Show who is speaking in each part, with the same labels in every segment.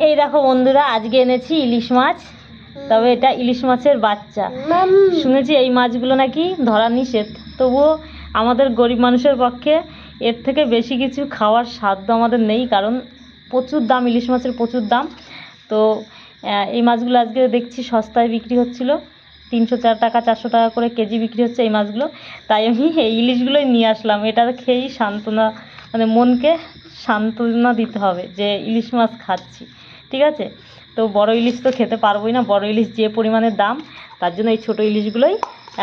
Speaker 1: এই দেখো বন্ধুরা, আজকে এনেছি ইলিশ মাছ। তবে এটা ইলিশ মাছের বাচ্চা। শুনেছি এই মাছগুলো নাকি ধরা নিষেধ, তবুও আমাদের গরিব মানুষের পক্ষে এর থেকে বেশি কিছু খাওয়ার সাধ্য আমাদের নেই, কারণ প্রচুর দাম, ইলিশ মাছের প্রচুর দাম। তো এই মাছগুলো আজকে দেখছি সস্তায় বিক্রি হচ্ছিল, 304 টাকা 400 টাকা করে কেজি বিক্রি হচ্ছে এই মাছগুলো। তাই আমি এই ইলিশগুলোই নিয়ে আসলাম। এটা খেয়েই সান্ত্বনা, মানে মনকে সান্ত্বনা দিতে হবে যে ইলিশ মাছ খাচ্ছি, ঠিক আছে। তো বড় ইলিশ তো খেতে পারবোই না, বড় ইলিশ যে পরিমাণের দাম, তার জন্য এই ছোটো ইলিশগুলোই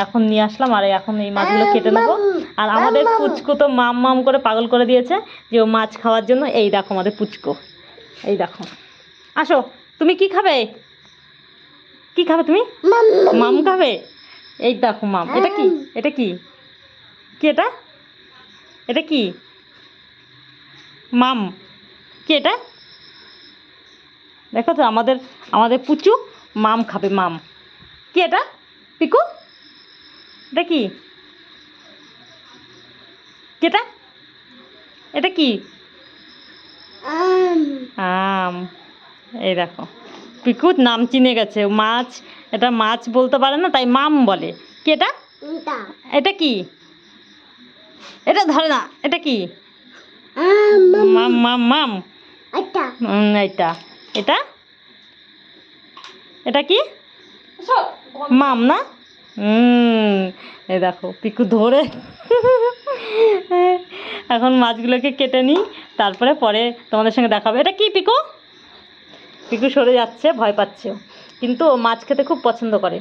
Speaker 1: এখন নিয়ে আসলাম। আর এখন এই মাছগুলো কেটে নেবো। আর আমাদের পুচকু তো মাম মাম করে পাগল করে দিয়েছে যে ও মাছ খাওয়ার জন্য। এই দেখো আমাদের পুচকু, এই দেখো। আসো, তুমি কি খাবে? কি খাবে তুমি? মাম খাবে। এই দেখো মাম। এটা কি? এটা কি? কি এটা? এটা কি মাম? কি এটা? দেখো তো আমাদের আমাদের পুচু মাম খাবে, মাম। কি এটা পিকু? এটা কি? এটা এটা কি? আম। এই দেখো পিকু নাম চিনে গেছে। মাছ, এটা মাছ বলতে পারে না, তাই মাম বলে। কি এটা? এটা কি? এটা ধরে না। এটা কি? মাম মাম মাম। এটা এটা এটা কি? মাম না? এই দেখো পিকু ধরে। এখন মাছগুলোকে কেটে নিই, তারপরে পরে তোমাদের সঙ্গে দেখাবে। এটা কি পিকু? পিকু সরে যাচ্ছে, ভয় পাচ্ছে, কিন্তু ও মাছ খেতে খুব পছন্দ করে।